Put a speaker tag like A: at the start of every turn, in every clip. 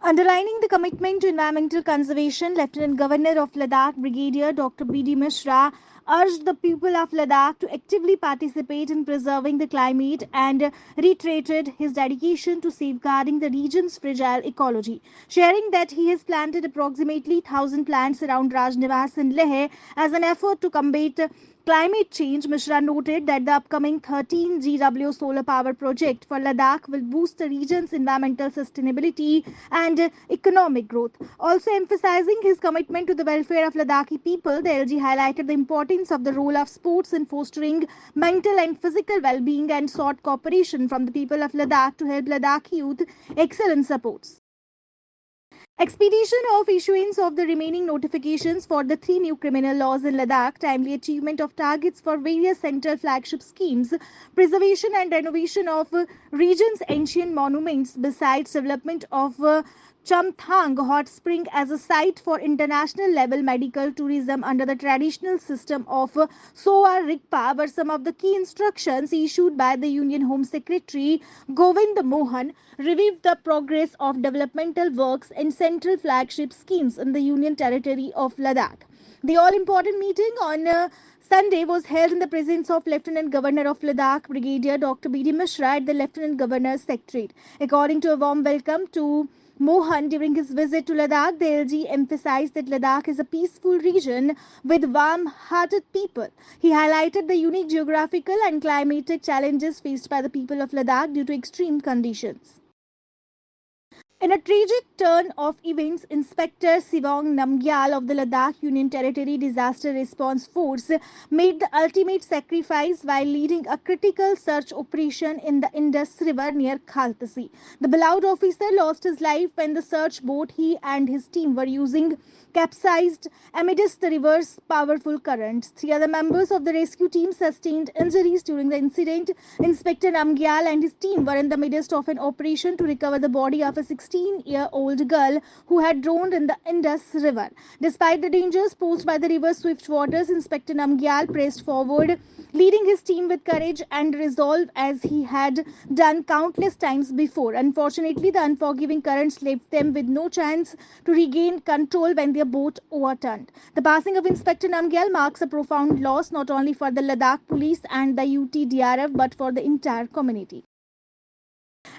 A: Underlining the commitment to environmental conservation, Lieutenant Governor of Ladakh, Brigadier Dr. B.D. Mishra, urged the people of Ladakh to actively participate in preserving the climate and reiterated his dedication to safeguarding the region's fragile ecology, sharing that he has planted approximately 1,000 plants around Rajnivas in Leh as an effort to combat climate change. Mishra noted that the upcoming 13 GW solar power project for Ladakh will boost the region's environmental sustainability and economic growth. Also emphasizing his commitment to the welfare of Ladakhi people, the LG highlighted the importance of the role of sports in fostering mental and physical well-being and sought cooperation from the people of Ladakh to help Ladakhi youth excel in sports. Expedition of issuance of the remaining notifications for the three new criminal laws in Ladakh, timely achievement of targets for various central flagship schemes, preservation and renovation of region's ancient monuments, besides development of Chamthang hot spring as a site for international level medical tourism under the traditional system of Soa Rigpa were some of the key instructions issued by the Union Home Secretary Govind Mohan, reviewed the progress of developmental works and central flagship schemes in the Union Territory of Ladakh. The all-important meeting on Sunday was held in the presence of Lieutenant Governor of Ladakh, Brigadier Dr. B.D. Mishra, at the Lieutenant Governor's Secretariat. According to a warm welcome to Mohan during his visit to Ladakh, the LG emphasized that Ladakh is a peaceful region with warm-hearted people. He highlighted the unique geographical and climatic challenges faced by the people of Ladakh due to extreme conditions. In a tragic turn of events, Inspector Sivong Namgyal of the Ladakh Union Territory Disaster Response Force made the ultimate sacrifice while leading a critical search operation in the Indus River near Khaltasi. The beloved officer lost his life when the search boat he and his team were using capsized amidst the river's powerful currents. Three other members of the rescue team sustained injuries during the incident. Inspector Namgyal and his team were in the midst of an operation to recover the body of a 16-year-old girl who had drowned in the Indus River. Despite the dangers posed by the river's swift waters, Inspector Namgyal pressed forward, leading his team with courage and resolve as he had done countless times before. Unfortunately, the unforgiving currents left them with no chance to regain control when their boat overturned. The passing of Inspector Namgyal marks a profound loss not only for the Ladakh police and the UTDRF but for the entire community.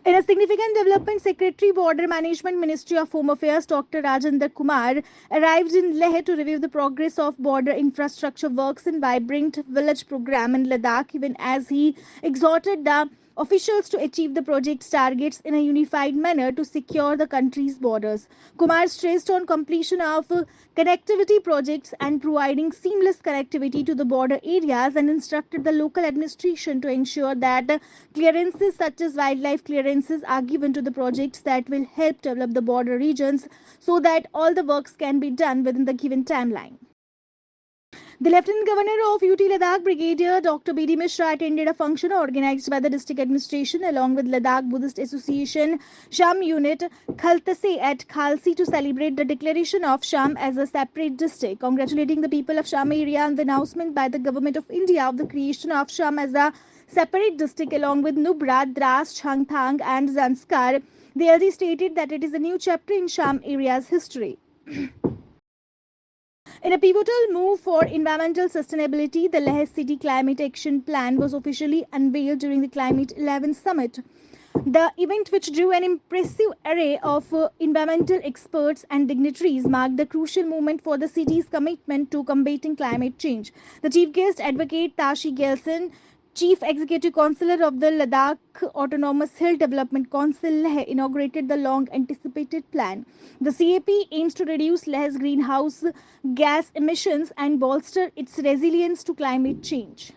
A: In a significant development, Secretary Border Management Ministry of Home Affairs Dr. Rajendra Kumar arrived in Leh to review the progress of border infrastructure works in Vibrant Village program in Ladakh, even as he exhorted the officials to achieve the project's targets in a unified manner to secure the country's borders. Kumar stressed on completion of connectivity projects and providing seamless connectivity to the border areas and instructed the local administration to ensure that clearances such as wildlife clearances are given to the projects that will help develop the border regions so that all the works can be done within the given timeline. The Lieutenant Governor of UT Ladakh, Brigadier Dr. B.D. Mishra, attended a function organized by the district administration along with Ladakh Buddhist Association Sham Unit Khaltase at Khalsi to celebrate the declaration of Sham as a separate district, congratulating the people of Sham area on the announcement by the Government of India of the creation of Sham as a separate district along with Nubra, Dras, Changthang and Zanskar. The LG stated that it is a new chapter in Sham area's history. In a pivotal move for environmental sustainability, the Leh City Climate Action Plan was officially unveiled during the Climate 11 Summit. The event, which drew an impressive array of environmental experts and dignitaries, marked the crucial moment for the city's commitment to combating climate change. The chief guest, Advocate Tashi Gelson, Chief Executive Councillor of the Ladakh Autonomous Hill Development Council Leh, inaugurated the long-anticipated plan. The CAP aims to reduce Leh's greenhouse gas emissions and bolster its resilience to climate change.